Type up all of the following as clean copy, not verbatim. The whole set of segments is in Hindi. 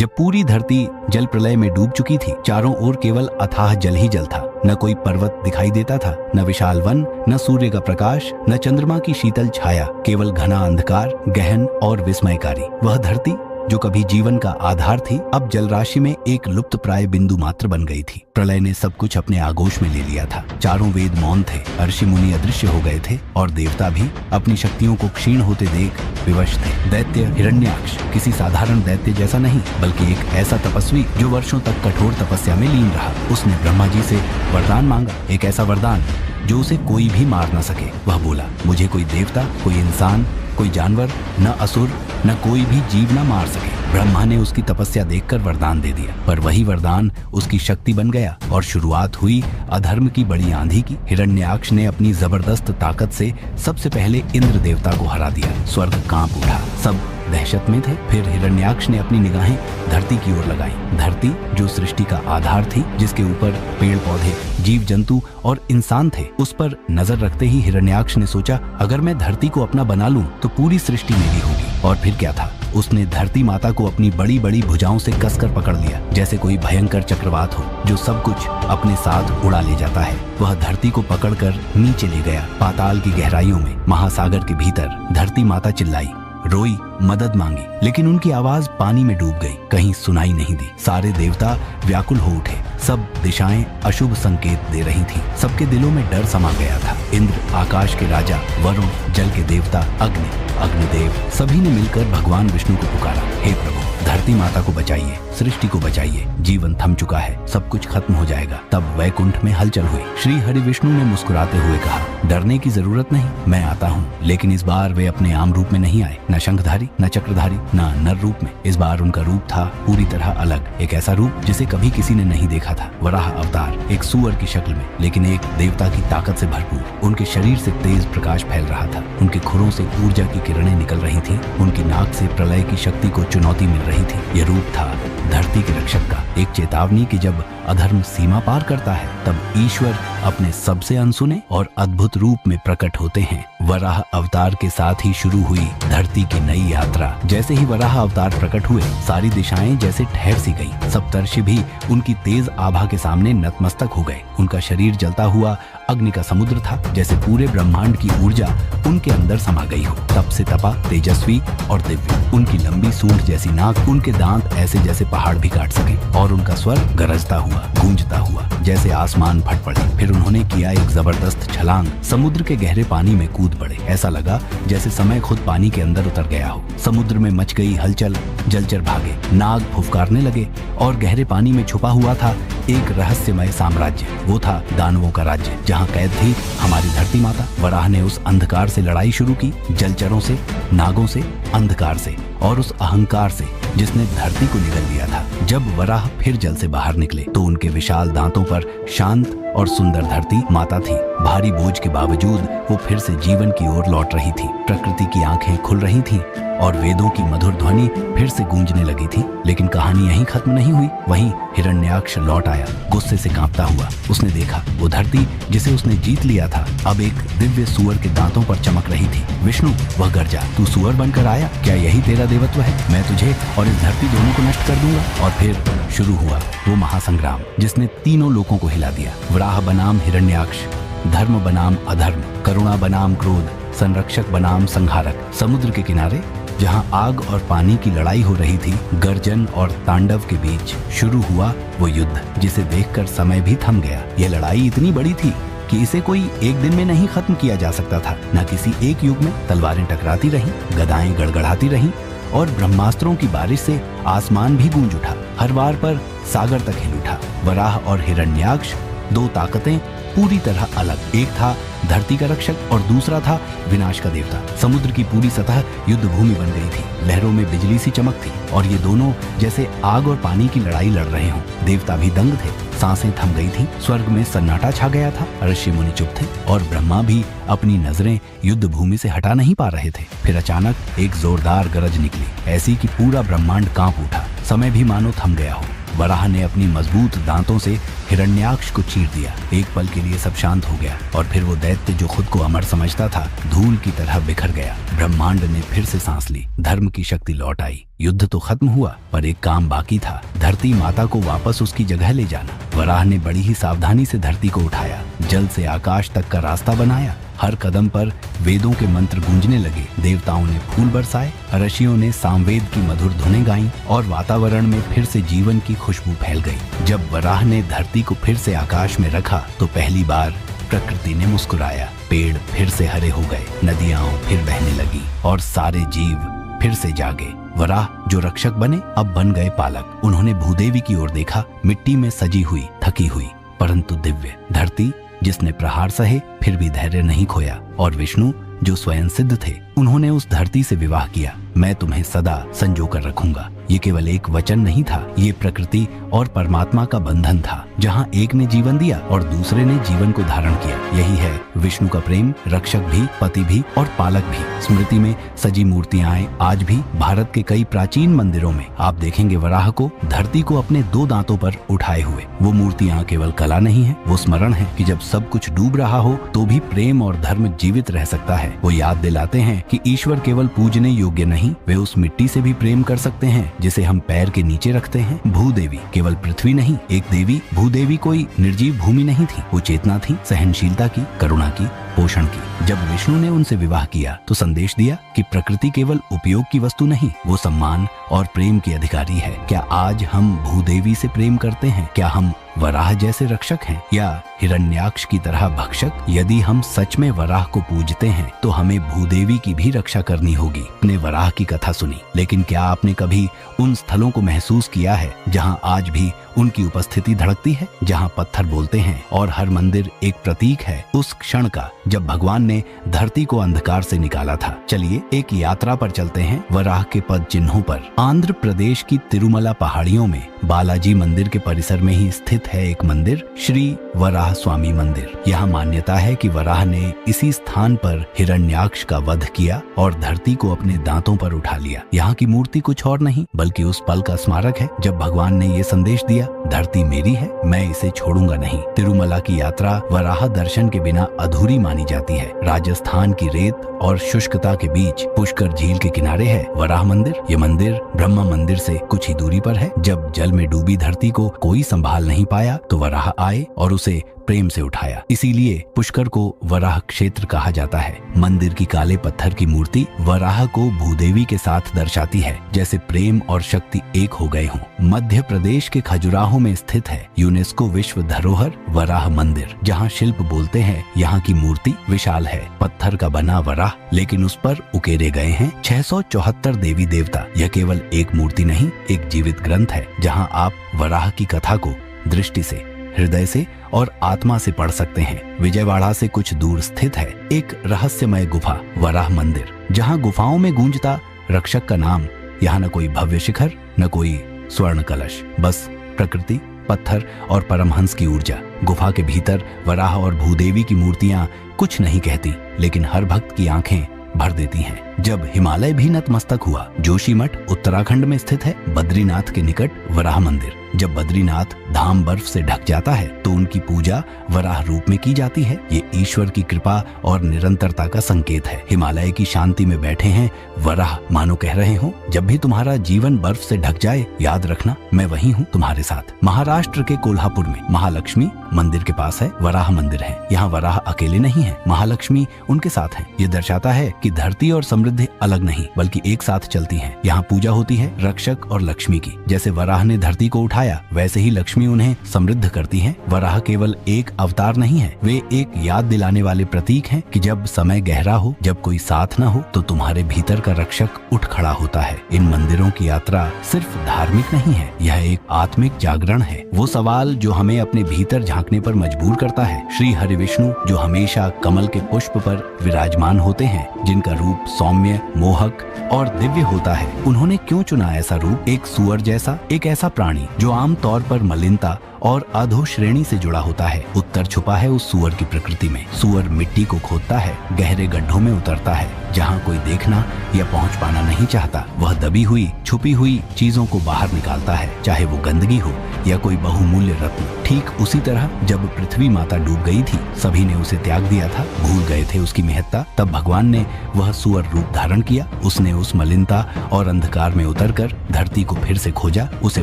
जब पूरी धरती जल प्रलय में डूब चुकी थी, चारों ओर केवल अथाह जल ही जल था। न कोई पर्वत दिखाई देता था, न विशाल वन, न सूर्य का प्रकाश, न चंद्रमा की शीतल छाया, केवल घना अंधकार, गहन और विस्मयकारी। वह धरती जो कभी जीवन का आधार थी, अब जलराशि में एक लुप्त प्राय बिंदु मात्र बन गई थी। प्रलय ने सब कुछ अपने आगोश में ले लिया था। चारों वेद मौन थे, ऋषि मुनि अदृश्य हो गए थे और देवता भी अपनी शक्तियों को क्षीण होते देख विवश थे। दैत्य हिरण्याक्ष किसी साधारण दैत्य जैसा नहीं, बल्कि एक ऐसा तपस्वी जो वर्षों तक कठोर तपस्या में लीन रहा। उसने ब्रह्मा जी से वरदान मांगा, एक ऐसा वरदान जो उसे कोई भी मार न सके। वह बोला, मुझे कोई देवता, कोई इंसान, कोई जानवर, न असुर, न कोई भी जीव न मार सके। ब्रह्मा ने उसकी तपस्या देखकर वरदान दे दिया, पर वही वरदान उसकी शक्ति बन गया और शुरुआत हुई अधर्म की बड़ी आंधी की। हिरण्याक्ष ने अपनी जबरदस्त ताकत से सबसे पहले इंद्र देवता को हरा दिया। स्वर्ग कांप उठा, सब दहशत में थे। फिर हिरण्याक्ष ने अपनी निगाहें धरती की ओर लगाई। धरती जो सृष्टि का आधार थी, जिसके ऊपर पेड़ पौधे, जीव जंतु और इंसान थे, उस पर नजर रखते ही हिरण्याक्ष ने सोचा, अगर मैं धरती को अपना बना लूं तो पूरी सृष्टि मेरी होगी। और फिर क्या था, उसने धरती माता को अपनी बड़ी बड़ी भुजाओं से कसकर पकड़ लिया, जैसे कोई भयंकर चक्रवात हो जो सब कुछ अपने साथ उड़ा ले जाता है। वह धरती को पकड़कर नीचे ले गया, पाताल की गहराइयों में, महासागर के भीतर। धरती माता चिल्लाई, रोई, मदद मांगी, लेकिन उनकी आवाज पानी में डूब गई, कहीं सुनाई नहीं दी। सारे देवता व्याकुल हो उठे, सब दिशाएं अशुभ संकेत दे रही थीं। सबके दिलों में डर समा गया था। इंद्र, आकाश के राजा, वरुण, जल के देवता, अग्नि, अग्निदेव, सभी ने मिलकर भगवान विष्णु को पुकारा, हे प्रभु, धरती माता को बचाइए, सृष्टि को बचाइए, जीवन थम चुका है, सब कुछ खत्म हो जाएगा। तब वैकुंठ में हलचल हुई। श्री हरि विष्णु ने मुस्कुराते हुए कहा, डरने की जरूरत नहीं, मैं आता हूँ। लेकिन इस बार वे अपने आम रूप में नहीं आए, न शंखधारी, न चक्रधारी, न नर रूप में। इस बार उनका रूप था पूरी तरह अलग, एक ऐसा रूप जिसे कभी किसी ने नहीं देखा था। वराह अवतार, एक सुअर की शक्ल में, लेकिन एक देवता की ताकत से भरपूर। उनके शरीर से तेज प्रकाश फैल रहा था, उनके खुरों से ऊर्जा की किरणें निकल रही थीं, उनकी नाक से प्रलय की शक्ति को चुनौती मिल रही थी। यह रूप था धरती के रक्षक का, एक चेतावनी कि जब अधर्म सीमा पार करता है, तब ईश्वर अपने सबसे अनसुने और अद्भुत रूप में प्रकट होते हैं। वराह अवतार के साथ ही शुरू हुई धरती की नई यात्रा। जैसे ही वराह अवतार प्रकट हुए, सारी दिशाएं जैसे ठहर सी गईं। सप्तर्षि भी उनकी तेज आभा के सामने नतमस्तक हो गए। उनका शरीर जलता हुआ अग्नि का समुद्र था, जैसे पूरे ब्रह्मांड की ऊर्जा उनके अंदर समा गई हो। तप से तपा, तेजस्वी और दिव्य। उनकी लंबी सूंड जैसी नाक, उनके दांत ऐसे जैसे पहाड़ भी काट सके, और उनका स्वर गरजता हुआ, गूंजता हुआ, जैसे आसमान फट पड़े। फिर उन्होंने किया एक जबरदस्त छलांग, समुद्र के गहरे पानी में कूद पड़े। ऐसा लगा जैसे समय खुद पानी के अंदर उतर गया हो। समुद्र में मच गई हलचल, जलचर भागे, नाग फुफकारने लगे, और गहरे पानी में छुपा हुआ था एक रहस्यमय साम्राज्य। वो था दानवों का राज्य, जहाँ कैद थी हमारी धरती माता। वराह ने उस अंधकार से लड़ाई शुरू की, जलचरों से, नागों से, अंधकार से और उस अहंकार से जिसने धरती को निगल लिया था। जब वराह फिर जल से बाहर निकले तो उनके विशाल दांतों पर शांत और सुंदर धरती माता थी। भारी बोझ के बावजूद वो फिर से जीवन की ओर लौट रही थी। प्रकृति की आंखें खुल रही थीं और वेदों की मधुर ध्वनि फिर से गूंजने लगी थी। लेकिन कहानी यहीं खत्म नहीं हुई। वहीं हिरण्याक्ष लौट आया, गुस्से से कांपता हुआ। उसने देखा वो धरती जिसे उसने जीत लिया था, अब एक दिव्य सुअर के दांतों पर चमक रही थी। विष्णु, वह गर्जा, तू सुअर बनकर आया? क्या यही तेरा देवत्व है? मैं तुझे और इस धरती दोनों को नष्ट कर दूंगा। और फिर शुरू हुआ वो महासंग्राम, जिसने तीनों लोगों को हिला दिया। वराह बनाम हिरण्याक्ष, धर्म बनाम अधर्म, करुणा बनाम क्रोध, संरक्षक बनाम संहारक। समुद्र के किनारे जहां आग और पानी की लड़ाई हो रही थी, गर्जन और तांडव के बीच शुरू हुआ वो युद्ध, जिसे देखकर समय भी थम गया। यह लड़ाई इतनी बड़ी थी कि इसे कोई एक दिन में नहीं खत्म किया जा सकता था। न किसी एक युग में तलवारें टकराती रहीं, गदाएं गड़गड़ाती रहीं और ब्रह्मास्त्रों की बारिश से आसमान भी गूंज उठा। हर वार पर सागर तक हिल उठा। वराह और हिरण्याक्ष, दो ताकतें पूरी तरह अलग। एक था धरती का रक्षक और दूसरा था विनाश का देवता। समुद्र की पूरी सतह युद्ध भूमि बन गई थी। लहरों में बिजली सी चमक थी और ये दोनों जैसे आग और पानी की लड़ाई लड़ रहे हों। देवता भी दंग थे, सांसें थम गई थी। स्वर्ग में सन्नाटा छा गया था, ऋषि मुनि चुप थे और ब्रह्मा भी अपनी नजरें युद्ध भूमि से हटा नहीं पा रहे थे। फिर अचानक एक जोरदार गरज निकली, ऐसी कि पूरा ब्रह्मांड कांप उठा। समय भी मानो थम गया हो। वराह ने अपनी मजबूत दांतों से हिरण्याक्ष को चीर दिया। एक पल के लिए सब शांत हो गया और फिर वो दैत्य जो खुद को अमर समझता था धूल की तरह बिखर गया। ब्रह्मांड ने फिर से सांस ली, धर्म की शक्ति लौट आई। युद्ध तो खत्म हुआ पर एक काम बाकी था, धरती माता को वापस उसकी जगह ले जाना। वराह ने बड़ी ही सावधानी से धरती को उठाया, जल से आकाश तक का रास्ता बनाया। हर कदम पर वेदों के मंत्र गूंजने लगे, देवताओं ने फूल बरसाए, ऋषियों ने सामवेद की मधुर धुनें गाईं और वातावरण में फिर से जीवन की खुशबू फैल गई। जब वराह ने धरती को फिर से आकाश में रखा तो पहली बार प्रकृति ने मुस्कुराया। पेड़ फिर से हरे हो गए, नदियां फिर बहने लगी और सारे जीव फिर से जागे। वराह जो रक्षक बने अब बन गए पालक। उन्होंने भूदेवी की ओर देखा, मिट्टी में सजी हुई, थकी हुई परंतु दिव्य धरती जिसने प्रहार सहे फिर भी धैर्य नहीं खोया। और विष्णु जो स्वयं सिद्ध थे, उन्होंने उस धरती से विवाह किया। मैं तुम्हें सदा संजो कर रखूंगा। ये केवल एक वचन नहीं था, ये प्रकृति और परमात्मा का बंधन था, जहाँ एक ने जीवन दिया और दूसरे ने जीवन को धारण किया। यही है विष्णु का प्रेम, रक्षक भी, पति भी और पालक भी। स्मृति में सजी मूर्तियां आज भी भारत के कई प्राचीन मंदिरों में आप देखेंगे वराह को धरती को अपने 2 दांतों पर उठाए हुए। वो मूर्तियां केवल कला नहीं है, वो स्मरण है कि जब सब कुछ डूब रहा हो तो भी प्रेम और धर्म जीवित रह सकता है। वो याद दिलाते हैं कि ईश्वर केवल पूजने योग्य नहीं, वे उस मिट्टी से भी प्रेम कर सकते हैं जिसे हम पैर के नीचे रखते हैं। भूदेवी केवल पृथ्वी नहीं, एक देवी। भूदेवी कोई निर्जीव भूमि नहीं थी, वो चेतना थी, सहनशीलता की, करुणा की, पोषण की। जब विष्णु ने उनसे विवाह किया तो संदेश दिया कि प्रकृति केवल उपयोग की वस्तु नहीं, वो सम्मान और प्रेम की अधिकारी है। क्या आज हम भूदेवी से प्रेम करते हैं? क्या हम वराह जैसे रक्षक हैं या हिरण्याक्ष की तरह भक्षक? यदि हम सच में वराह को पूजते हैं तो हमें भूदेवी की भी रक्षा करनी होगी। अपने वराह की कथा सुनी, लेकिन क्या आपने कभी उन स्थलों को महसूस किया है जहां आज भी उनकी उपस्थिति धड़कती है, जहां पत्थर बोलते हैं और हर मंदिर एक प्रतीक है उस क्षण का जब भगवान ने धरती को अंधकार से निकाला था? चलिए एक यात्रा पर चलते हैं वराह के पद चिन्हों पर। आंध्र प्रदेश की तिरुमला पहाड़ियों में बालाजी मंदिर के परिसर में ही स्थित है एक मंदिर, श्री वराह स्वामी मंदिर। यहाँ मान्यता है कि वराह ने इसी स्थान पर हिरण्याक्ष का वध किया और धरती को अपने दांतों पर उठा लिया। यहाँ की मूर्ति कुछ और नहीं बल्कि उस पल का स्मारक है जब भगवान ने ये संदेश दिया, धरती मेरी है, मैं इसे छोड़ूंगा नहीं। तिरुमला की यात्रा वराह दर्शन के बिना अधूरी मानी जाती है। राजस्थान की रेत और शुष्कता के बीच पुष्कर झील के किनारे है वराह मंदिर। ये मंदिर ब्रह्मा मंदिर से कुछ ही दूरी पर है। जब जल में डूबी धरती को कोई संभाल नहीं पाया तो वराह आए और उसे प्रेम से उठाया। इसीलिए पुष्कर को वराह क्षेत्र कहा जाता है। मंदिर की काले पत्थर की मूर्ति वराह को भूदेवी के साथ दर्शाती है, जैसे प्रेम और शक्ति एक हो गए हों। मध्य प्रदेश के खजुराहो में स्थित है यूनेस्को विश्व धरोहर वराह मंदिर, जहाँ शिल्प बोलते हैं यहाँ की मूर्ति विशाल है, पत्थर का बना वराह, लेकिन उस पर उकेरे गए हैं 674 देवी देवता। यह केवल एक मूर्ति नहीं, एक जीवित ग्रंथ है जहाँ आप वराह की कथा को दृष्टि से, हृदय से और आत्मा से पढ़ सकते हैं। विजयवाड़ा से कुछ दूर स्थित है एक रहस्यमय गुफा वराह मंदिर, जहाँ गुफाओं में गूंजता रक्षक का नाम। यहाँ न कोई भव्य शिखर, न कोई स्वर्ण कलश, बस प्रकृति, पत्थर और परमहंस की ऊर्जा। गुफा के भीतर वराह और भूदेवी की मूर्तियां कुछ नहीं कहती, लेकिन हर भक्त की आंखें भर देती हैं। जब हिमालय भी नतमस्तक हुआ, जोशीमठ उत्तराखंड में स्थित है, बद्रीनाथ के निकट वराह मंदिर। जब बद्रीनाथ धाम बर्फ से ढक जाता है तो उनकी पूजा वराह रूप में की जाती है। ये ईश्वर की कृपा और निरंतरता का संकेत है। हिमालय की शांति में बैठे हैं वराह, मानो कह रहे हो, जब भी तुम्हारा जीवन बर्फ से ढक जाए याद रखना मैं वही हूँ तुम्हारे साथ। महाराष्ट्र के कोल्हापुर में महालक्ष्मी मंदिर के पास है वराह मंदिर है। यहाँ वराह अकेले नहीं है, महालक्ष्मी उनके साथ है। ये दर्शाता है कि धरती और समृद्धि अलग नहीं बल्कि एक साथ चलती हैं। यहाँ पूजा होती है रक्षक और लक्ष्मी की। जैसे वराह ने धरती को उठाया वैसे ही लक्ष्मी उन्हें समृद्ध करती हैं। वराह केवल एक अवतार नहीं है, वे एक याद दिलाने वाले प्रतीक हैं कि जब समय गहरा हो, जब कोई साथ न हो, तो तुम्हारे भीतर का रक्षक उठ खड़ा होता है। इन मंदिरों की यात्रा सिर्फ धार्मिक नहीं है, यह एक आत्मिक जागरण है। वो सवाल जो हमें अपने भीतर झांकने पर मजबूर करता है। श्री हरि विष्णु जो हमेशा कमल के पुष्प पर विराजमान होते हैं, जिनका रूप सौम्य, मोहक और दिव्य होता है, उन्होंने क्यों चुना ऐसा रूप? एक सुअर जैसा, एक ऐसा प्राणी जो आम तौर पर मलिन मलिनता और अधो श्रेणी से जुड़ा होता है। उत्तर छुपा है उस सुअर की प्रकृति में। सुअर मिट्टी को खोदता है, गहरे गड्ढों में उतरता है जहाँ कोई देखना या पहुँच पाना नहीं चाहता। वह दबी हुई छुपी हुई चीजों को बाहर निकालता है, चाहे वो गंदगी हो या कोई बहुमूल्य रत्न। ठीक उसी तरह जब पृथ्वी माता डूब गई थी, सभी ने उसे त्याग दिया था, भूल गए थे उसकी महत्ता। तब भगवान ने वह सुअर रूप धारण किया। उसने उस मलिनता और अंधकार में उतरकर धरती को फिर से खोजा, उसे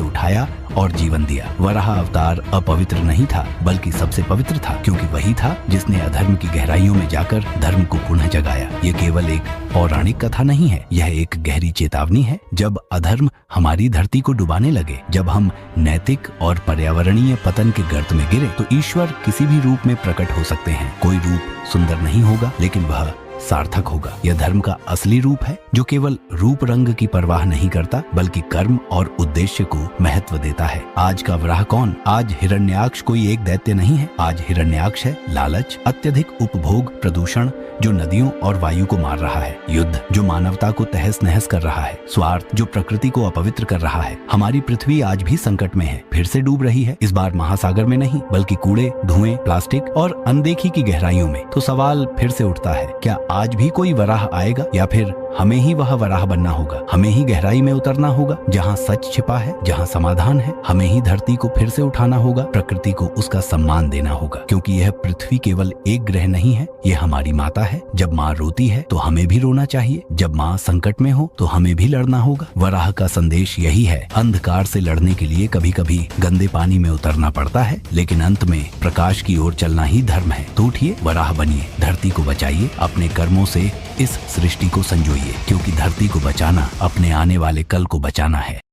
उठाया और जीवन दिया। वराह अवतार अपवित्र नहीं था, बल्कि सबसे पवित्र था, क्योंकि वही था जिसने अधर्म की गहराइयों में जाकर धर्म को पुनः जगाया। ये केवल एक पौराणिक कथा नहीं है, यह एक गहरी चेतावनी है। जब अधर्म हमारी धरती को डुबाने लगे, जब हम नैतिक और पर्यावरणीय पतन के गर्त में गिरे, तो ईश्वर किसी भी रूप में प्रकट हो सकते हैं। कोई रूप सुंदर नहीं होगा, लेकिन वह सार्थक होगा। यह धर्म का असली रूप है, जो केवल रूप रंग की परवाह नहीं करता, बल्कि कर्म और उद्देश्य को महत्व देता है। आज का वराह कौन? आज हिरण्याक्ष कोई एक दैत्य नहीं है। आज हिरण्याक्ष है लालच, अत्यधिक उपभोग, प्रदूषण जो नदियों और वायु को मार रहा है, युद्ध जो मानवता को तहस नहस कर रहा है, स्वार्थ जो प्रकृति को अपवित्र कर रहा है। हमारी पृथ्वी आज भी संकट में है, फिर से डूब रही है। इस बार महासागर में नहीं, बल्कि कूड़े, धुएं, प्लास्टिक और अनदेखी की गहराइयों में। तो सवाल फिर से उठता है, क्या आज भी कोई वराह आएगा, या फिर हमें ही वह वराह बनना होगा? हमें ही गहराई में उतरना होगा जहाँ सच छिपा है, जहाँ समाधान है। हमें ही धरती को फिर से उठाना होगा, प्रकृति को उसका सम्मान देना होगा, क्योंकि यह पृथ्वी केवल एक ग्रह नहीं है, यह हमारी माता है। जब माँ रोती है तो हमें भी रोना चाहिए, जब माँ संकट में हो तो हमें भी लड़ना होगा। वराह का संदेश यही है, अंधकार से लड़ने के लिए कभी कभी गंदे पानी में उतरना पड़ता है, लेकिन अंत में प्रकाश की ओर चलना ही धर्म है। तो उठिए, वराह बनिए, धरती को बचाइए, अपने कर्मों से इस सृष्टि को संजोइए, क्योंकि धरती को बचाना अपने आने वाले कल को बचाना है।